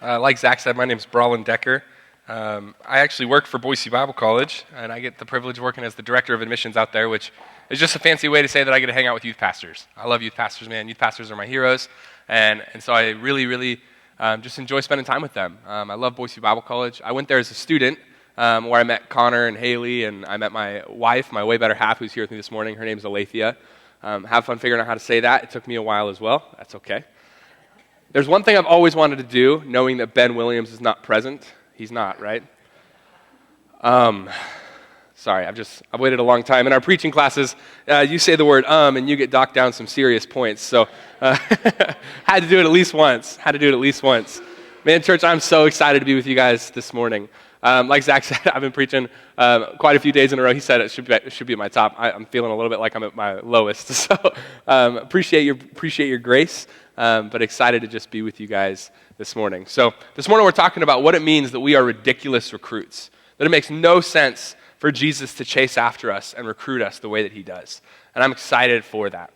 Like Zach said, my name is Brawlin Decker. I actually work for Boise Bible College, and I get the privilege of working as the director of admissions out there, which is just a fancy way to say that I get to hang out with youth pastors. I love youth pastors, man. Youth pastors are my heroes, and so I really just enjoy spending time with them. I love Boise Bible College. I went there as a student, where I met Connor and Haley, and I met my wife, my way better half, who's here with me this morning. Her name's Alethea. Have fun figuring out how to say that. It took me a while as well. That's okay. There's one thing I've always wanted to do, knowing that Ben Williams is not present. He's not, right? Sorry, I've waited a long time. In our preaching classes, you say the word and you get docked down some serious points. So had to do it at least once. Man, church, I'm so excited to be with you guys this morning. Like Zach said, I've been preaching quite a few days in a row. He said it should be at my top. I'm feeling a little bit like I'm at my lowest. So appreciate your grace, but excited to just be with you guys this morning. So this morning we're talking about what it means that we are ridiculous recruits, that it makes no sense for Jesus to chase after us and recruit us the way that he does. And I'm excited for that.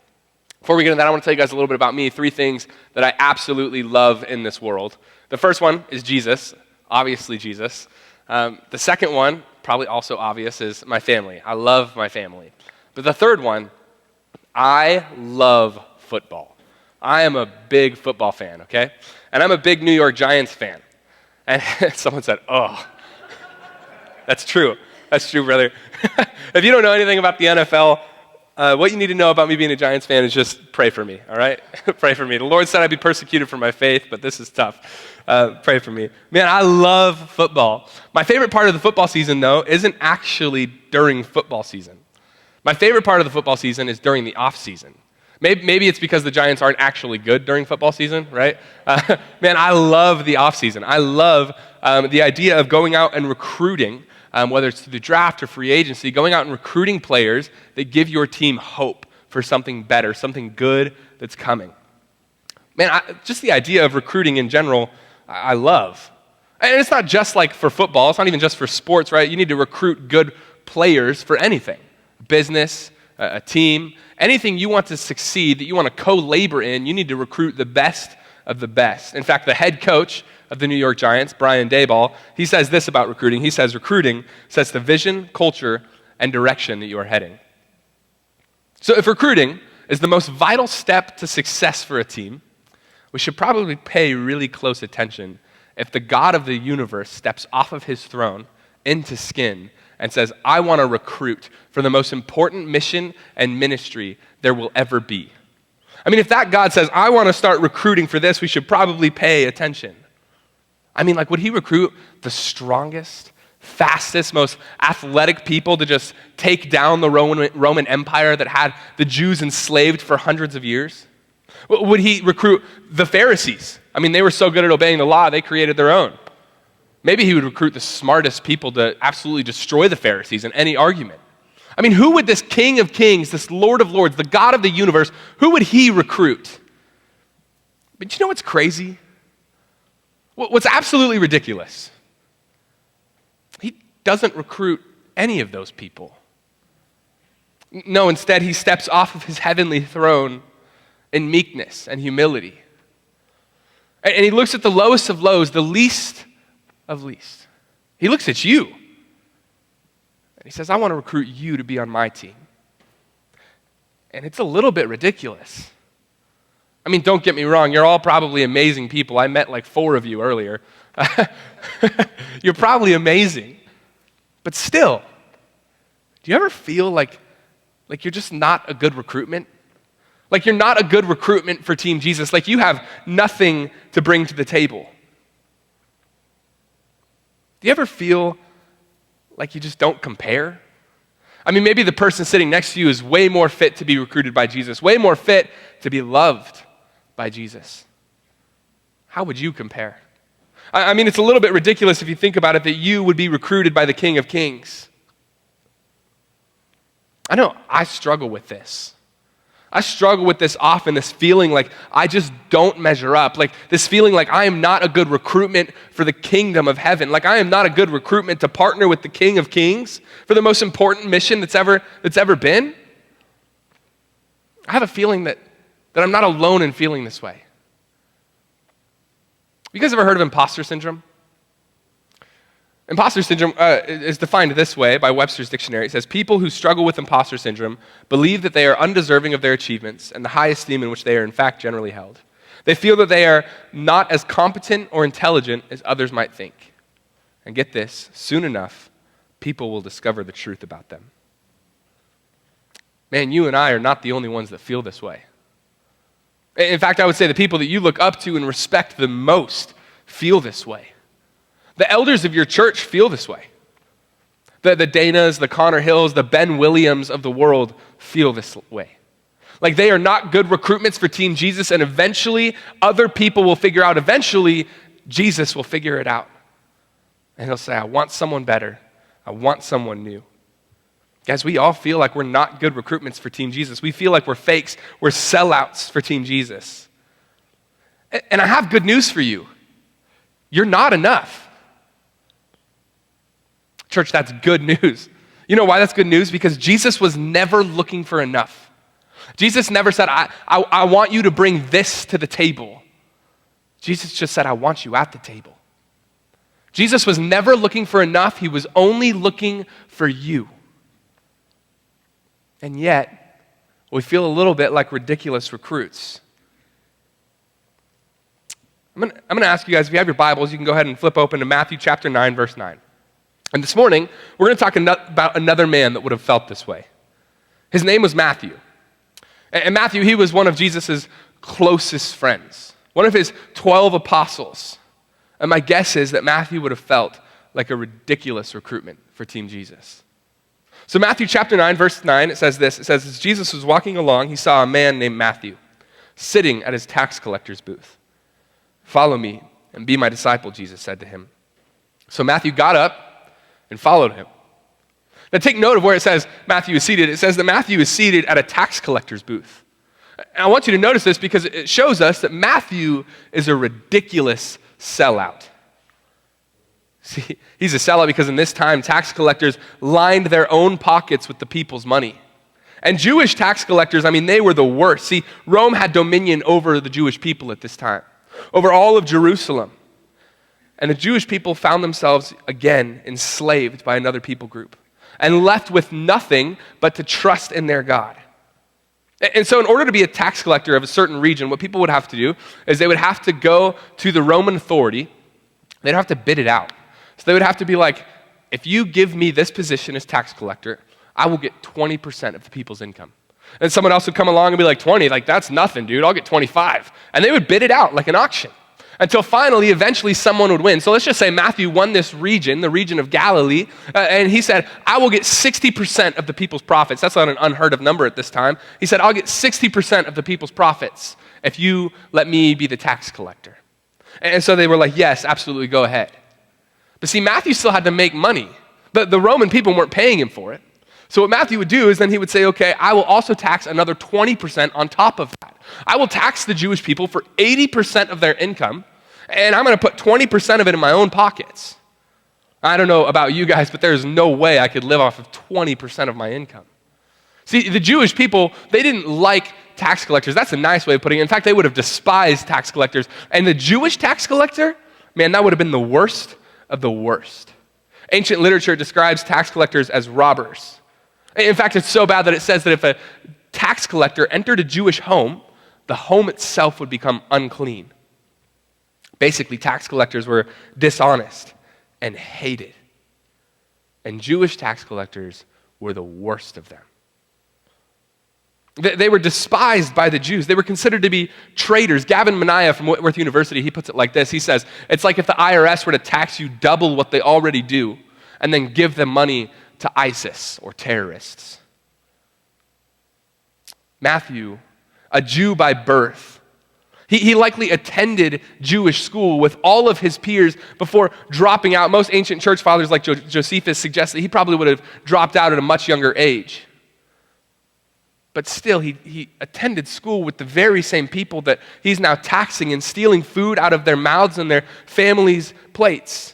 Before we get into that, I want to tell you guys a little bit about me, 3 things that I absolutely love in this world. The first one is Jesus, obviously Jesus. The second one, probably also obvious, is my family. I love my family. But the third one, I love football. I am a big football fan, okay? And I'm a big New York Giants fan. And someone said, oh. That's true, brother. If you don't know anything about the NFL, what you need to know about me being a Giants fan is just pray for me, all right? Pray for me. The Lord said I'd be persecuted for my faith, but this is tough. Pray for me. Man, I love football. My favorite part of the football season, though, isn't actually during football season. My favorite part of the football season is during the off season. Maybe it's because the Giants aren't actually good during football season, right? Man, I love the off season. I love the idea of going out and recruiting, whether it's through the draft or free agency, going out and recruiting players that give your team hope for something better, something good that's coming. Man, just the idea of recruiting in general, I love. And it's not just like for football. It's not even just for sports, right? You need to recruit good players for anything. Business, a team, anything you want to succeed, that you want to co-labor in, you need to recruit the best of the best. In fact, the head coach of the New York Giants, Brian Daboll, he says this about recruiting. He says recruiting sets the vision, culture, and direction that you are heading. So if recruiting is the most vital step to success for a team, we should probably pay really close attention if the God of the universe steps off of his throne into skin and says, I want to recruit for the most important mission and ministry there will ever be. I mean, if that God says, I want to start recruiting for this, we should probably pay attention. I mean, like, would he recruit the strongest, fastest, most athletic people to just take down the Roman Empire that had the Jews enslaved for hundreds of years? Would he recruit the Pharisees? I mean, they were so good at obeying the law, they created their own. Maybe he would recruit the smartest people to absolutely destroy the Pharisees in any argument. I mean, who would this King of Kings, this Lord of Lords, the God of the universe, who would he recruit? But you know what's crazy? What's absolutely ridiculous? He doesn't recruit any of those people. No, instead he steps off of his heavenly throne in meekness and humility. And he looks at the lowest of lows, the least of least. He looks at you. And he says, I want to recruit you to be on my team. And it's a little bit ridiculous. I mean, don't get me wrong, you're all probably amazing people. I met like 4 of you earlier. You're probably amazing. But still, do you ever feel like you're just not a good recruitment? Like you're not a good recruitment for Team Jesus. Like you have nothing to bring to the table. Do you ever feel like you just don't compare? I mean, maybe the person sitting next to you is way more fit to be recruited by Jesus, way more fit to be loved by Jesus. How would you compare? I mean, it's a little bit ridiculous if you think about it that you would be recruited by the King of Kings. I know I struggle with this. I struggle with this often, this feeling like I just don't measure up, like this feeling like I am not a good recruitment for the kingdom of heaven, like I am not a good recruitment to partner with the King of Kings for the most important mission that's ever been. I have a feeling that I'm not alone in feeling this way. You guys ever heard of imposter syndrome? Imposter syndrome is defined this way by Webster's dictionary. It says, people who struggle with imposter syndrome believe that they are undeserving of their achievements and the high esteem in which they are in fact generally held. They feel that they are not as competent or intelligent as others might think. And get this, soon enough, people will discover the truth about them. Man, you and I are not the only ones that feel this way. In fact, I would say the people that you look up to and respect the most feel this way. The elders of your church feel this way. The Danas, the Connor Hills, the Ben Williams of the world feel this way. Like they are not good recruitments for Team Jesus, and eventually other people will figure out, eventually Jesus will figure it out. And he'll say, I want someone better. I want someone new. Guys, we all feel like we're not good recruitments for Team Jesus. We feel like we're fakes. We're sellouts for Team Jesus. And I have good news for you. You're not enough. Church, that's good news. You know why that's good news? Because Jesus was never looking for enough. Jesus never said, I want you to bring this to the table. Jesus just said, I want you at the table. Jesus was never looking for enough. He was only looking for you. And yet, we feel a little bit like ridiculous recruits. I'm going to ask you guys, if you have your Bibles, you can go ahead and flip open to Matthew chapter 9, verse 9. And this morning, we're going to talk about another man that would have felt this way. His name was Matthew. And Matthew, he was one of Jesus' closest friends, one of his 12 apostles. And my guess is that Matthew would have felt like a ridiculous recruitment for Team Jesus. So Matthew chapter 9, verse 9, it says this. It says, as Jesus was walking along, he saw a man named Matthew sitting at his tax collector's booth. Follow me and be my disciple, Jesus said to him. So Matthew got up and followed him. Now take note of where it says Matthew is seated. It says that Matthew is seated at a tax collector's booth. And I want you to notice this because it shows us that Matthew is a ridiculous sellout. See, he's a sellout because in this time, tax collectors lined their own pockets with the people's money. And Jewish tax collectors, they were the worst. See, Rome had dominion over the Jewish people at this time, over all of Jerusalem. And the Jewish people found themselves again enslaved by another people group and left with nothing but to trust in their God. And so in order to be a tax collector of a certain region, what people would have to do is they would have to go to the Roman authority. They'd have to bid it out. So they would have to be like, if you give me this position as tax collector, I will get 20% of the people's income. And someone else would come along and be like, 20, like that's nothing, dude, I'll get 25. And they would bid it out like an auction until finally, eventually someone would win. So let's just say Matthew won this region, the region of Galilee, and he said, I will get 60% of the people's profits. That's not an unheard of number at this time. He said, I'll get 60% of the people's profits if you let me be the tax collector. And so they were like, yes, absolutely, go ahead. But see, Matthew still had to make money. The Roman people weren't paying him for it. So what Matthew would do is then he would say, okay, I will also tax another 20% on top of that. I will tax the Jewish people for 80% of their income, and I'm going to put 20% of it in my own pockets. I don't know about you guys, but there's no way I could live off of 20% of my income. See, the Jewish people, they didn't like tax collectors. That's a nice way of putting it. In fact, they would have despised tax collectors. And the Jewish tax collector, man, that would have been the worst of the worst. Ancient literature describes tax collectors as robbers. In fact, it's so bad that it says that if a tax collector entered a Jewish home, the home itself would become unclean. Basically, tax collectors were dishonest and hated. And Jewish tax collectors were the worst of them. They were despised by the Jews. They were considered to be traitors. Gavin Manaya from Whitworth University, he puts it like this. He says, it's like if the IRS were to tax you double what they already do and then give them money to ISIS or terrorists. Matthew, a Jew by birth, he likely attended Jewish school with all of his peers before dropping out. Most ancient church fathers like Josephus suggest that he probably would have dropped out at a much younger age. But still, he attended school with the very same people that he's now taxing and stealing food out of their mouths and their families' plates.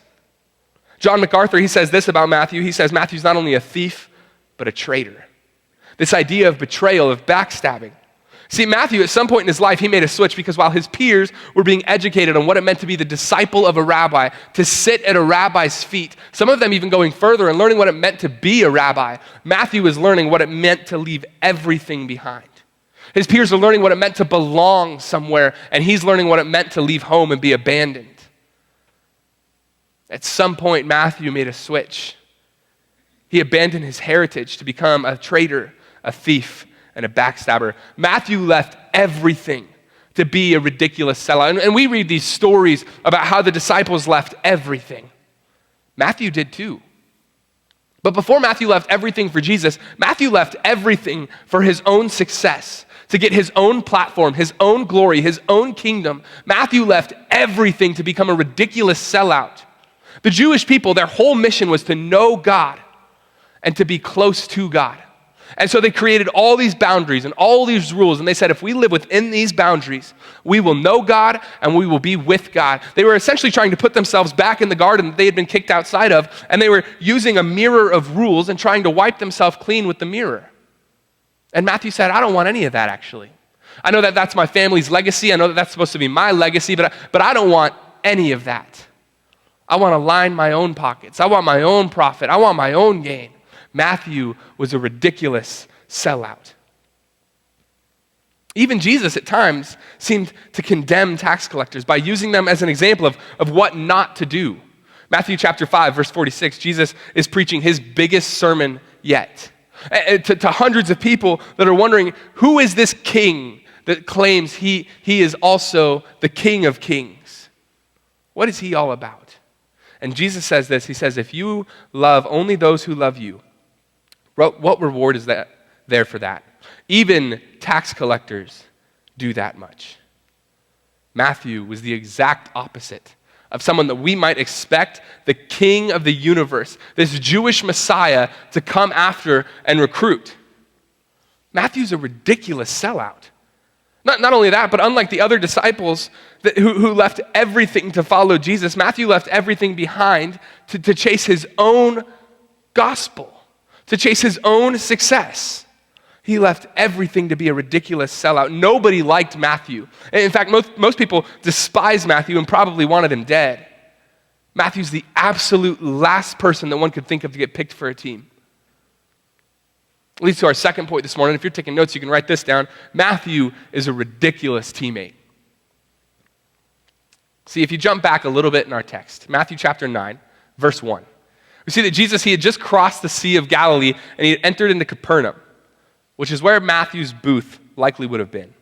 John MacArthur, he says this about Matthew. He says Matthew's not only a thief, but a traitor. This idea of betrayal, of backstabbing. See, Matthew, at some point in his life, he made a switch because while his peers were being educated on what it meant to be the disciple of a rabbi, to sit at a rabbi's feet, some of them even going further and learning what it meant to be a rabbi, Matthew was learning what it meant to leave everything behind. His peers are learning what it meant to belong somewhere, and he's learning what it meant to leave home and be abandoned. At some point, Matthew made a switch. He abandoned his heritage to become a traitor, a thief, and a backstabber. Matthew left everything to be a ridiculous sellout. And we read these stories about how the disciples left everything. Matthew did too. But before Matthew left everything for Jesus, Matthew left everything for his own success, to get his own platform, his own glory, his own kingdom. Matthew left everything to become a ridiculous sellout. The Jewish people, their whole mission was to know God and to be close to God. And so they created all these boundaries and all these rules, and they said, if we live within these boundaries, we will know God and we will be with God. They were essentially trying to put themselves back in the garden that they had been kicked outside of, and they were using a mirror of rules and trying to wipe themselves clean with the mirror. And Matthew said, I don't want any of that, actually. I know that that's my family's legacy. I know that that's supposed to be my legacy, but I don't want any of that. I want to line my own pockets. I want my own profit. I want my own gain. Matthew was a ridiculous sellout. Even Jesus at times seemed to condemn tax collectors by using them as an example of what not to do. Matthew chapter 5, verse 46, Jesus is preaching his biggest sermon yet to hundreds of people that are wondering, who is this king that claims he is also the King of Kings? What is he all about? And Jesus says this, he says, if you love only those who love you, what reward is that there for that? Even tax collectors do that much. Matthew was the exact opposite of someone that we might expect the king of the universe, this Jewish Messiah, to come after and recruit. Matthew's a ridiculous sellout. Not only that, but unlike the other disciples who left everything to follow Jesus, Matthew left everything behind to chase his own gospel, to chase his own success. He left everything to be a ridiculous sellout. Nobody liked Matthew. In fact, most people despised Matthew and probably wanted him dead. Matthew's the absolute last person that one could think of to get picked for a team. Leads to our second point this morning. If you're taking notes, you can write this down. Matthew is a ridiculous teammate. See, if you jump back a little bit in our text, Matthew chapter 9, verse 1. We see that Jesus, he had just crossed the Sea of Galilee and he had entered into Capernaum, which is where Matthew's booth likely would have been.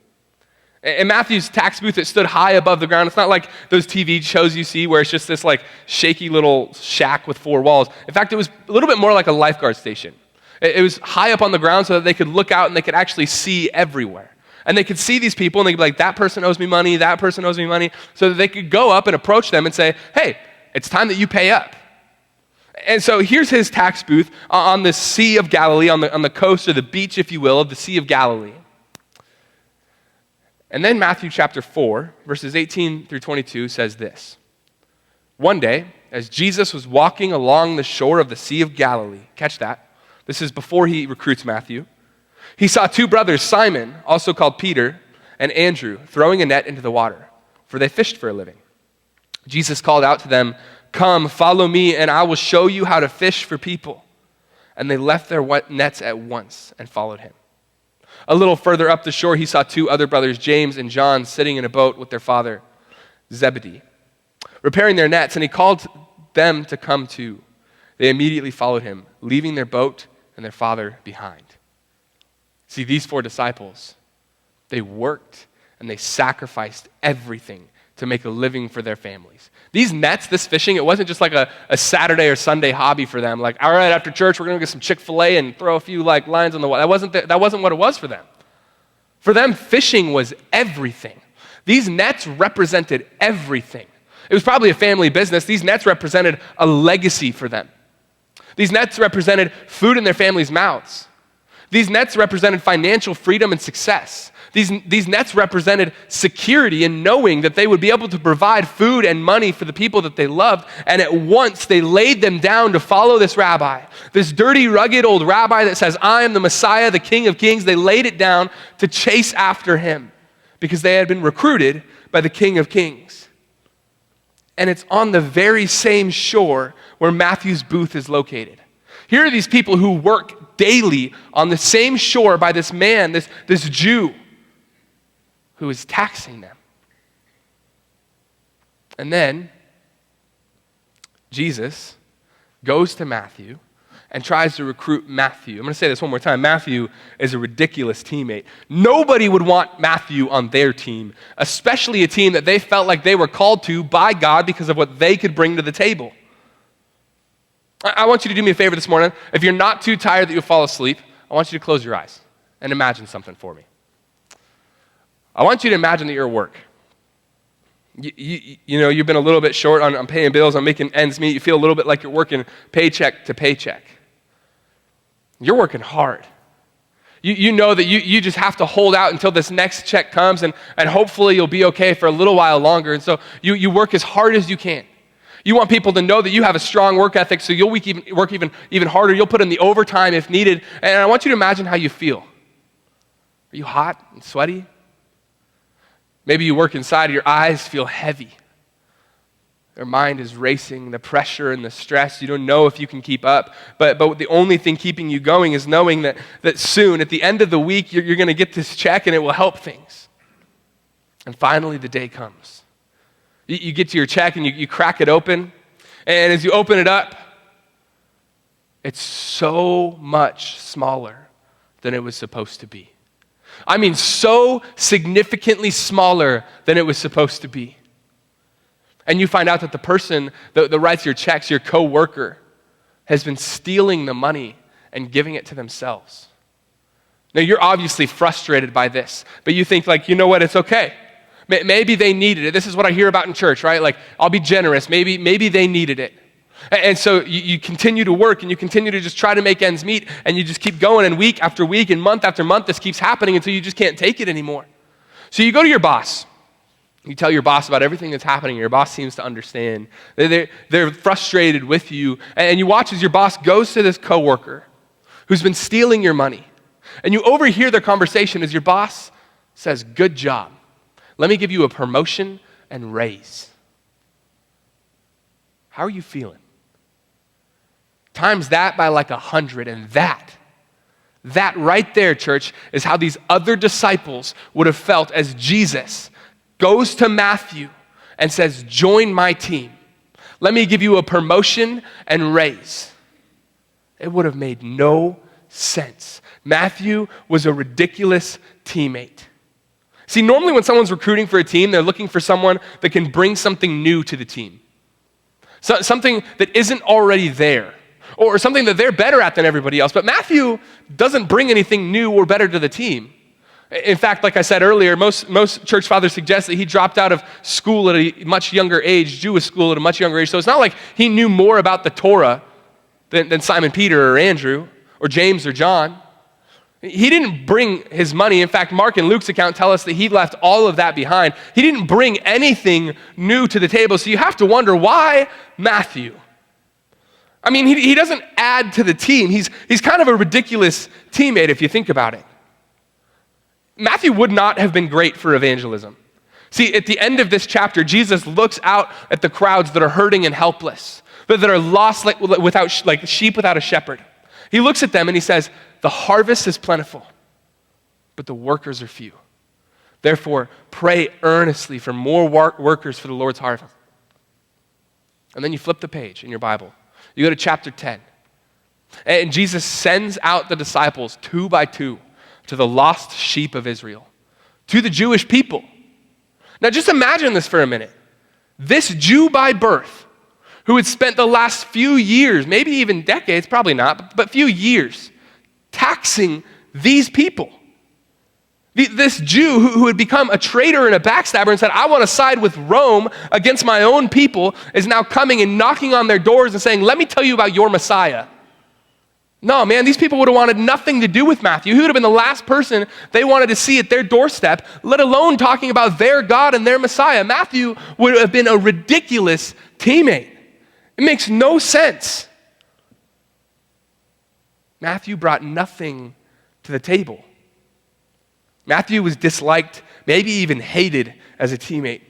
And Matthew's tax booth, it stood high above the ground. It's not like those TV shows you see where it's just this like shaky little shack with four walls. In fact, it was a little bit more like a lifeguard station. It was high up on the ground so that they could look out and they could actually see everywhere. And they could see these people and they could be like, that person owes me money, that person owes me money, so that they could go up and approach them and say, hey, it's time that you pay up. And so here's his tax booth on the Sea of Galilee, on the coast or the beach, if you will, of the Sea of Galilee. And then Matthew chapter 4, verses 18 through 22 says this. One day, as Jesus was walking along the shore of the Sea of Galilee, catch that, this is before he recruits Matthew, he saw two brothers, Simon, also called Peter, and Andrew, throwing a net into the water, for they fished for a living. Jesus called out to them, come, follow me, and I will show you how to fish for people. And they left their nets at once and followed him. A little further up the shore, he saw two other brothers, James and John, sitting in a boat with their father, Zebedee, repairing their nets, and he called them to come too. They immediately followed him, leaving their boat and their father behind. See, these four disciples, they worked and they sacrificed everything to make a living for their families. These nets, this fishing, it wasn't just like a Saturday or Sunday hobby for them. Like, all right, after church, we're going to get some Chick-fil-A and throw a few like lines on the water. That wasn't what it was for them. For them, fishing was everything. These nets represented everything. It was probably a family business. These nets represented a legacy for them. These nets represented food in their families' mouths. These nets represented financial freedom and success. These nets represented security and knowing that they would be able to provide food and money for the people that they loved. And at once they laid them down to follow this rabbi, this dirty, rugged old rabbi that says, I am the Messiah, the King of Kings. They laid it down to chase after him because they had been recruited by the King of Kings. And it's on the very same shore where Matthew's booth is located. Here are these people who work daily on the same shore by this man, this Jew, who is taxing them. And then Jesus goes to Matthew and tries to recruit Matthew. I'm going to say this one more time. Matthew is a ridiculous teammate. Nobody would want Matthew on their team, especially a team that they felt like they were called to by God because of what they could bring to the table. I want you to do me a favor this morning. If you're not too tired that you'll fall asleep, I want you to close your eyes and imagine something for me. I want you to imagine that you're at work. You know, you've been a little bit short on paying bills, on making ends meet. You feel a little bit like you're working paycheck to paycheck. You're working hard. You know that you just have to hold out until this next check comes, and hopefully you'll be okay for a little while longer. And so you work as hard as you can. You want people to know that you have a strong work ethic, so you'll work even harder. You'll put in the overtime if needed. And I want you to imagine how you feel. Are you hot and sweaty? Maybe you work inside, your eyes feel heavy. Your mind is racing, the pressure and the stress. You don't know if you can keep up. But the only thing keeping you going is knowing that soon, at the end of the week, you're going to get this check and it will help things. And finally, the day comes. You get to your check and you crack it open. And as you open it up, it's so much smaller than it was supposed to be. I mean, so significantly smaller than it was supposed to be. And you find out that the person that writes your checks, your coworker, has been stealing the money and giving it to themselves. Now, you're obviously frustrated by this, but you think like, you know what, it's okay. Maybe they needed it. This is what I hear about in church, right? Like, I'll be generous. Maybe they needed it. And so you continue to work and you continue to just try to make ends meet and you just keep going, and week after week and month after month this keeps happening until you just can't take it anymore. So you go to your boss. You tell your boss about everything that's happening. Your boss seems to understand. They're frustrated with you. And you watch as your boss goes to this coworker who's been stealing your money. And you overhear their conversation as your boss says, "Good job. Let me give you a promotion and raise." How are you feeling? Times that by like 100, and that right there, church, is how these other disciples would have felt as Jesus goes to Matthew and says, "Join my team. Let me give you a promotion and raise." It would have made no sense. Matthew was a ridiculous teammate. See, normally when someone's recruiting for a team, they're looking for someone that can bring something new to the team. So, something that isn't already there, or something that they're better at than everybody else. But Matthew doesn't bring anything new or better to the team. In fact, like I said earlier, most church fathers suggest that he dropped out of school at a much younger age, Jewish school at a much younger age. So it's not like he knew more about the Torah than Simon Peter or Andrew or James or John. He didn't bring his money. In fact, Mark and Luke's account tell us that he left all of that behind. He didn't bring anything new to the table. So you have to wonder, why Matthew? I mean, he doesn't add to the team. He's kind of a ridiculous teammate if you think about it. Matthew would not have been great for evangelism. See, at the end of this chapter, Jesus looks out at the crowds that are hurting and helpless, that are lost like sheep without a shepherd. He looks at them and he says, "The harvest is plentiful, but the workers are few. Therefore, pray earnestly for more workers for the Lord's harvest." And then you flip the page in your Bible. You go to chapter 10. And Jesus sends out the disciples 2 by 2 to the lost sheep of Israel, to the Jewish people. Now just imagine this for a minute. This Jew by birth, who had spent the last few years, maybe even decades, probably not, but few years, taxing these people. This Jew who had become a traitor and a backstabber and said, "I want to side with Rome against my own people," is now coming and knocking on their doors and saying, "Let me tell you about your Messiah." No, man, these people would have wanted nothing to do with Matthew. He would have been the last person they wanted to see at their doorstep, let alone talking about their God and their Messiah. Matthew would have been a ridiculous teammate. It makes no sense. Matthew brought nothing to the table. Matthew was disliked, maybe even hated as a teammate.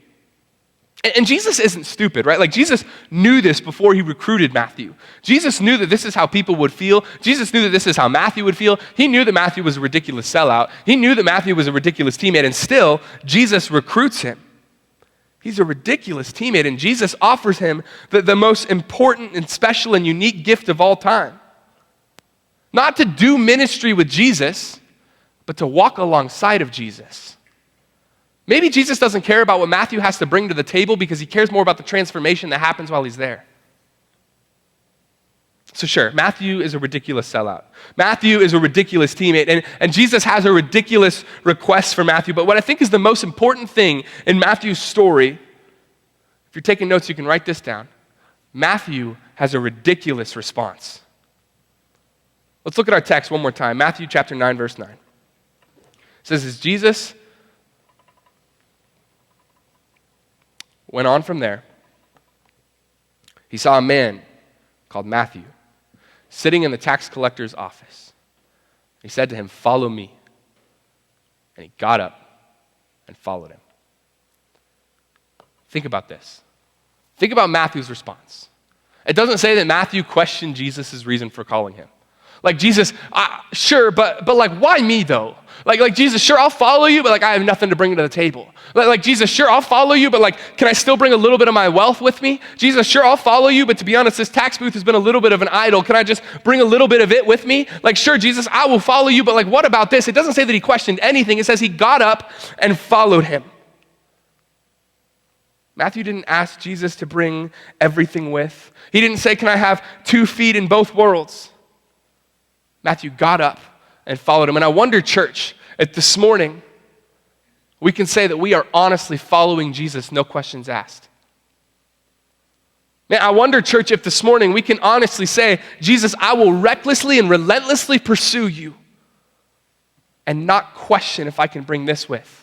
And Jesus isn't stupid, right? Like, Jesus knew this before he recruited Matthew. Jesus knew that this is how people would feel. Jesus knew that this is how Matthew would feel. He knew that Matthew was a ridiculous sellout. He knew that Matthew was a ridiculous teammate, and still, Jesus recruits him. He's a ridiculous teammate, and Jesus offers him the most important and special and unique gift of all time. Not to do ministry with Jesus, but to walk alongside of Jesus. Maybe Jesus doesn't care about what Matthew has to bring to the table because he cares more about the transformation that happens while he's there. So sure, Matthew is a ridiculous sellout. Matthew is a ridiculous teammate, and Jesus has a ridiculous request for Matthew. But what I think is the most important thing in Matthew's story, if you're taking notes, you can write this down. Matthew has a ridiculous response. Let's look at our text one more time. Matthew chapter 9, verse 9. It says, as Jesus went on from there, he saw a man called Matthew sitting in the tax collector's office. He said to him, follow me. And he got up and followed him. Think about this. Think about Matthew's response. It doesn't say that Matthew questioned Jesus' reason for calling him. Like, Jesus, sure, but like, why me though? Like Jesus, sure, I'll follow you, but like, I have nothing to bring to the table. Like Jesus, sure, I'll follow you, but like, can I still bring a little bit of my wealth with me? Jesus, sure, I'll follow you, but to be honest, this tax booth has been a little bit of an idol. Can I just bring a little bit of it with me? Like, sure, Jesus, I will follow you, but like, what about this? It doesn't say that he questioned anything. It says he got up and followed him. Matthew didn't ask Jesus to bring everything with. He didn't say, can I have 2 feet in both worlds? Matthew got up and followed him. And I wonder, church, if this morning we can say that we are honestly following Jesus, no questions asked. Man, I wonder, church, if this morning we can honestly say, Jesus, I will recklessly and relentlessly pursue you and not question if I can bring this with.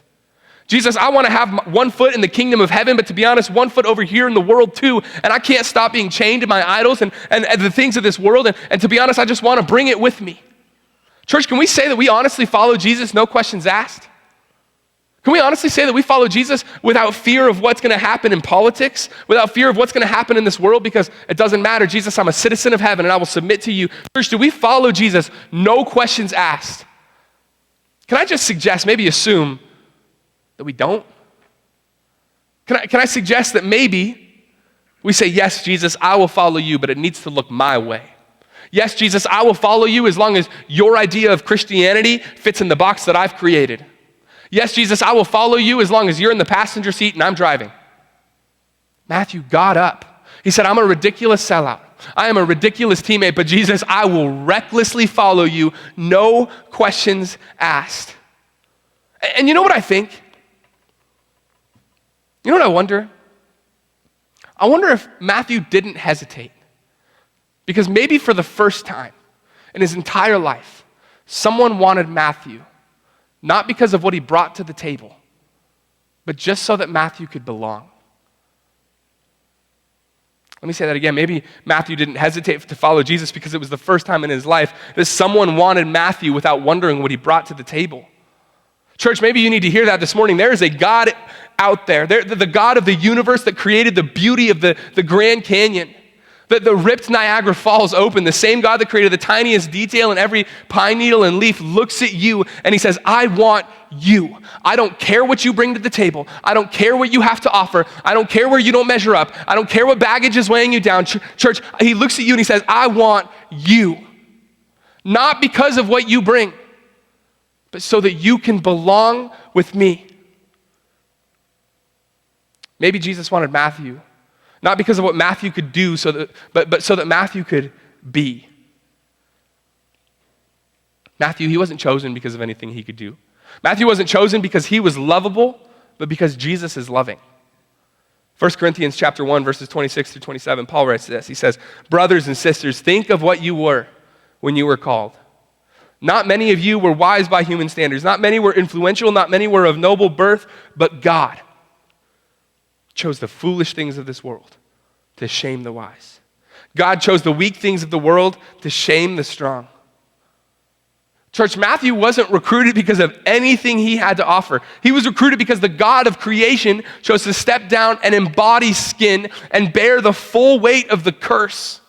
Jesus, I want to have 1 foot in the kingdom of heaven, but to be honest, 1 foot over here in the world too, and I can't stop being chained to my idols and the things of this world, and to be honest, I just want to bring it with me. Church, can we say that we honestly follow Jesus, no questions asked? Can we honestly say that we follow Jesus without fear of what's going to happen in politics, without fear of what's going to happen in this world, because it doesn't matter. Jesus, I'm a citizen of heaven, and I will submit to you. Church, do we follow Jesus, no questions asked? Can I just suggest, maybe assume, that we don't? Can I suggest that maybe we say, yes, Jesus, I will follow you, but it needs to look my way. Yes, Jesus, I will follow you as long as your idea of Christianity fits in the box that I've created. Yes, Jesus, I will follow you as long as you're in the passenger seat and I'm driving. Matthew got up. He said, I'm a ridiculous sellout. I am a ridiculous teammate, but Jesus, I will recklessly follow you, no questions asked. And you know what I think? You know what I wonder? I wonder if Matthew didn't hesitate. Because maybe for the first time in his entire life, someone wanted Matthew, not because of what he brought to the table, but just so that Matthew could belong. Let me say that again. Maybe Matthew didn't hesitate to follow Jesus because it was the first time in his life that someone wanted Matthew without wondering what he brought to the table. Church, maybe you need to hear that this morning. There is a God out there, the God of the universe that created the beauty of the Grand Canyon, the ripped Niagara Falls open. The same God that created the tiniest detail in every pine needle and leaf looks at you and he says, I want you. I don't care what you bring to the table. I don't care what you have to offer. I don't care where you don't measure up. I don't care what baggage is weighing you down. Church, he looks at you and he says, I want you. Not because of what you bring, but so that you can belong with me. Maybe Jesus wanted Matthew, not because of what Matthew could do, but so that Matthew could be. Matthew, he wasn't chosen because of anything he could do. Matthew wasn't chosen because he was lovable, but because Jesus is loving. 1 Corinthians chapter 1, verses 26 through 27, Paul writes this. He says, brothers and sisters, think of what you were when you were called. Not many of you were wise by human standards. Not many were influential. Not many were of noble birth. But God chose the foolish things of this world to shame the wise. God chose the weak things of the world to shame the strong. Church, Matthew wasn't recruited because of anything he had to offer. He was recruited because the God of creation chose to step down and embody skin and bear the full weight of the curse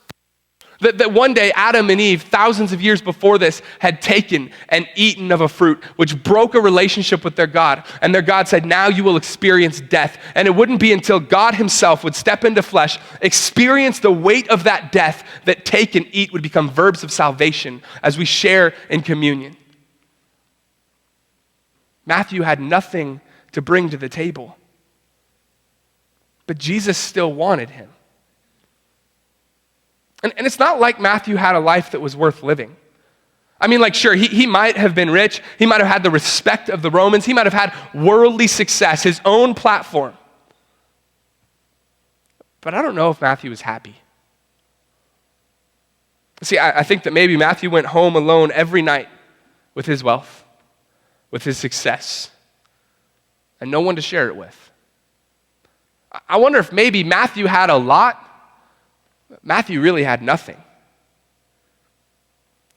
that one day Adam and Eve, thousands of years before this, had taken and eaten of a fruit, which broke a relationship with their God. And their God said, now you will experience death. And it wouldn't be until God himself would step into flesh, experience the weight of that death, that take and eat would become verbs of salvation as we share in communion. Matthew had nothing to bring to the table, but Jesus still wanted him. And it's not like Matthew had a life that was worth living. I mean, like, sure, he might have been rich. He might have had the respect of the Romans. He might have had worldly success, his own platform. But I don't know if Matthew was happy. See, I think that maybe Matthew went home alone every night with his wealth, with his success, and no one to share it with. I wonder if maybe Matthew had a lot. Matthew really had nothing.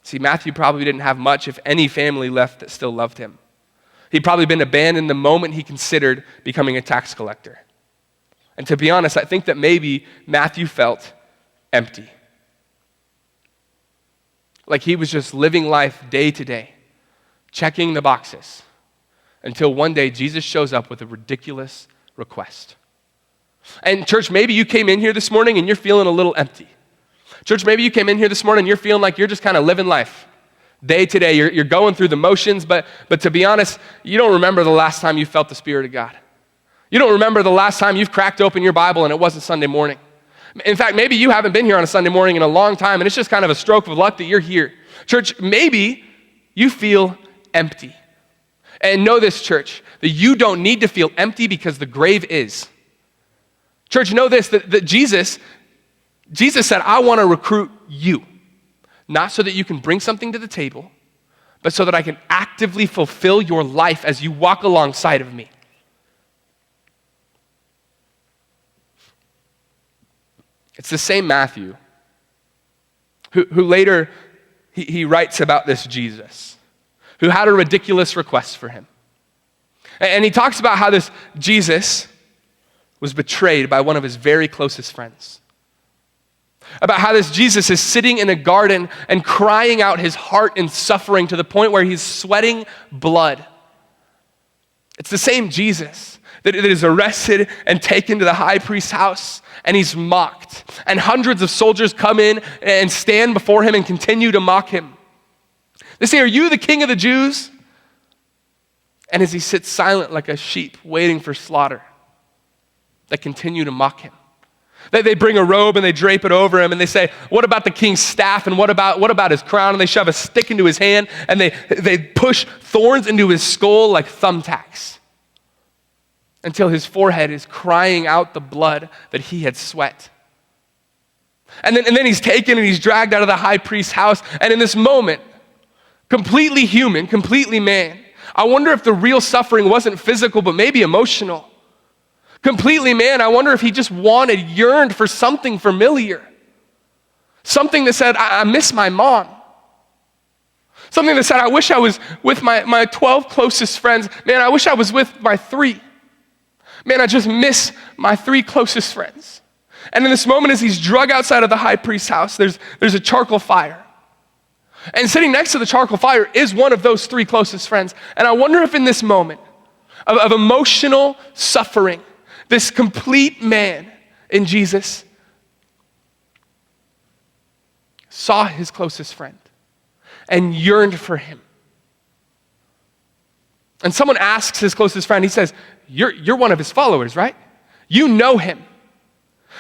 See, Matthew probably didn't have much, if any, family left that still loved him. He'd probably been abandoned the moment he considered becoming a tax collector. And to be honest, I think that maybe Matthew felt empty. Like he was just living life day to day, checking the boxes, until one day Jesus shows up with a ridiculous request. And church, maybe you came in here this morning and you're feeling a little empty. Church, maybe you came in here this morning and you're feeling like you're just kind of living life day to day. You're going through the motions, but to be honest, you don't remember the last time you felt the Spirit of God. You don't remember the last time you've cracked open your Bible and it wasn't Sunday morning. In fact, maybe you haven't been here on a Sunday morning in a long time and it's just kind of a stroke of luck that you're here. Church, maybe you feel empty. And know this, church, that you don't need to feel empty because the grave is. Church, know this, that Jesus said, I want to recruit you, not so that you can bring something to the table, but so that I can actively fulfill your life as you walk alongside of me. It's the same Matthew who later he writes about this Jesus, who had a ridiculous request for him. And he talks about how this Jesus was betrayed by one of his very closest friends. About how this Jesus is sitting in a garden and crying out his heart in suffering to the point where he's sweating blood. It's the same Jesus that is arrested and taken to the high priest's house, and he's mocked. And hundreds of soldiers come in and stand before him and continue to mock him. They say, are you the king of the Jews? And as he sits silent like a sheep waiting for slaughter, they continue to mock him. They bring a robe and they drape it over him and they say, what about the king's staff and what about his crown? And they shove a stick into his hand and they push thorns into his skull like thumbtacks until his forehead is crying out the blood that he had sweat. And then he's taken and he's dragged out of the high priest's house, and in this moment, completely human, completely man, I wonder if the real suffering wasn't physical but maybe emotional. Completely man, I wonder if he just yearned for something familiar. Something that said, I miss my mom. Something that said, I wish I was with my 12 closest friends. Man, I wish I was with my 3. Man, I just miss my 3 closest friends. And in this moment, as he's dragged outside of the high priest's house, there's a charcoal fire. And sitting next to the charcoal fire is one of those 3 closest friends. And I wonder if in this moment of emotional suffering, this complete man in Jesus saw his closest friend and yearned for him. And someone asks his closest friend, he says, you're one of his followers, right? You know him.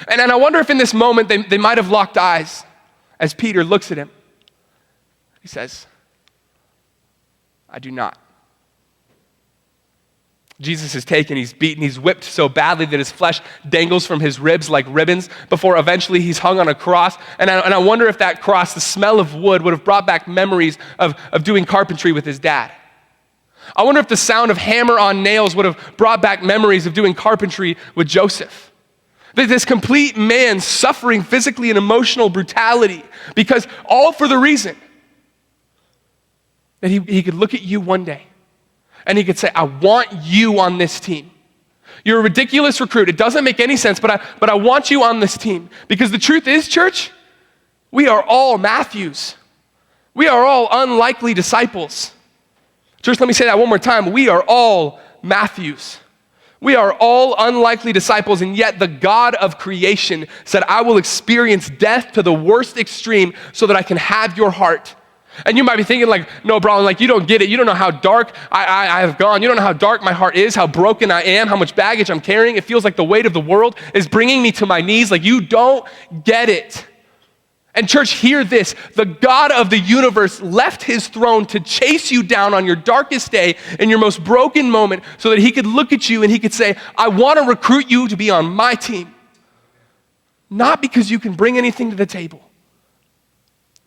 And I wonder if in this moment they might have locked eyes as Peter looks at him. He says, I do not. Jesus is taken, he's beaten, he's whipped so badly that his flesh dangles from his ribs like ribbons before eventually he's hung on a cross. And I wonder if that cross, the smell of wood, would have brought back memories of doing carpentry with his dad. I wonder if the sound of hammer on nails would have brought back memories of doing carpentry with Joseph. This complete man suffering physically and emotional brutality, because all for the reason that he could look at you one day and he could say, I want you on this team. You're a ridiculous recruit. It doesn't make any sense, but I want you on this team. Because the truth is, church, we are all Matthews. We are all unlikely disciples. Church, let me say that one more time. We are all Matthews. We are all unlikely disciples, and yet the God of creation said, I will experience death to the worst extreme so that I can have your heart. And you might be thinking like, no, bro, like you don't get it. You don't know how dark I have gone. You don't know how dark my heart is, how broken I am, how much baggage I'm carrying. It feels like the weight of the world is bringing me to my knees. Like you don't get it. And church, hear this. The God of the universe left his throne to chase you down on your darkest day in your most broken moment so that he could look at you and he could say, I want to recruit you to be on my team. Not because you can bring anything to the table,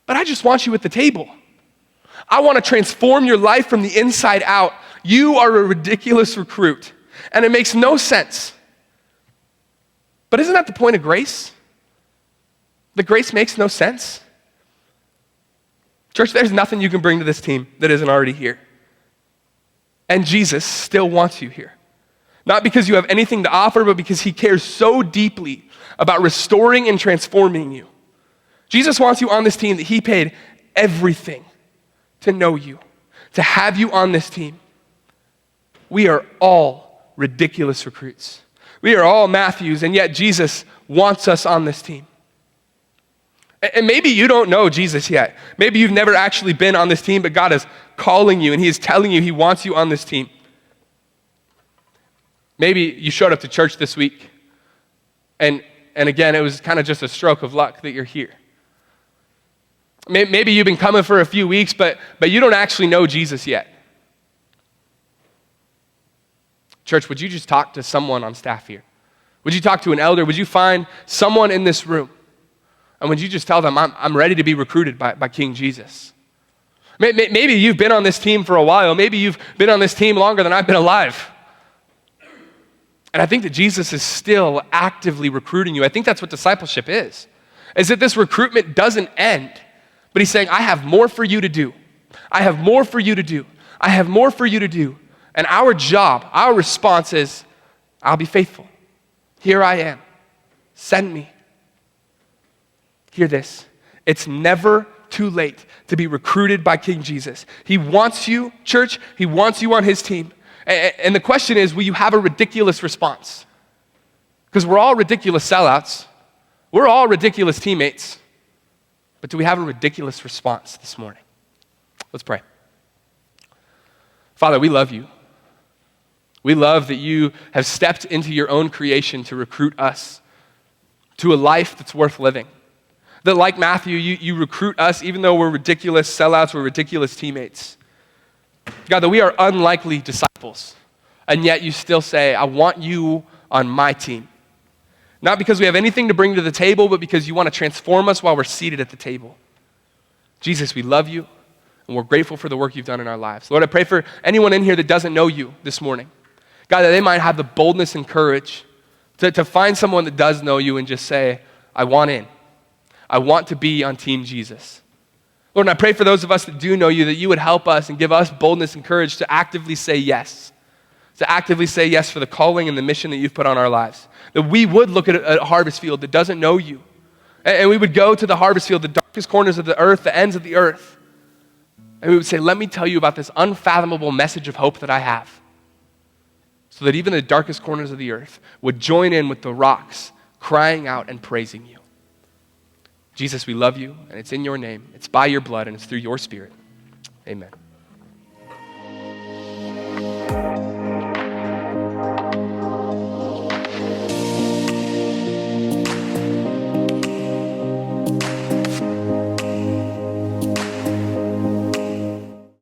but I just want you at the table. I want to transform your life from the inside out. You are a ridiculous recruit, and it makes no sense. But isn't that the point of grace? The grace makes no sense. Church, there's nothing you can bring to this team that isn't already here. And Jesus still wants you here. Not because you have anything to offer, but because he cares so deeply about restoring and transforming you. Jesus wants you on this team that he paid everything to know you, to have you on this team. We are all ridiculous recruits. We are all Matthews, and yet Jesus wants us on this team. And maybe you don't know Jesus yet. Maybe you've never actually been on this team, but God is calling you and he is telling you he wants you on this team. Maybe you showed up to church this week and again, it was kind of just a stroke of luck that you're here. Maybe you've been coming for a few weeks, but you don't actually know Jesus yet. Church, would you just talk to someone on staff here? Would you talk to an elder? Would you find someone in this room? And would you just tell them, I'm ready to be recruited by King Jesus? Maybe you've been on this team for a while. Maybe you've been on this team longer than I've been alive. And I think that Jesus is still actively recruiting you. I think that's what discipleship is that this recruitment doesn't end. But he's saying, I have more for you to do. I have more for you to do. I have more for you to do. And our job, our response is, I'll be faithful. Here I am. Send me. Hear this. It's never too late to be recruited by King Jesus. He wants you, church. He wants you on his team. And the question is, will you have a ridiculous response? Because we're all ridiculous sellouts. We're all ridiculous teammates. But do we have a ridiculous response this morning? Let's pray. Father, we love you. We love that you have stepped into your own creation to recruit us to a life that's worth living. That like Matthew, you recruit us even though we're ridiculous sellouts, we're ridiculous teammates. God, that we are unlikely disciples, and yet you still say, I want you on my team. Not because we have anything to bring to the table, but because you want to transform us while we're seated at the table. Jesus, we love you, and we're grateful for the work you've done in our lives. Lord, I pray for anyone in here that doesn't know you this morning. God, that they might have the boldness and courage to find someone that does know you and just say, I want in. I want to be on Team Jesus. Lord, and I pray for those of us that do know you, that you would help us and give us boldness and courage to actively say yes. To actively say yes for the calling and the mission that you've put on our lives. That we would look at a harvest field that doesn't know you. And we would go to the harvest field, the darkest corners of the earth, the ends of the earth. And we would say, let me tell you about this unfathomable message of hope that I have. So that even the darkest corners of the earth would join in with the rocks, crying out and praising you. Jesus, we love you, and it's in your name, it's by your blood, and it's through your Spirit. Amen.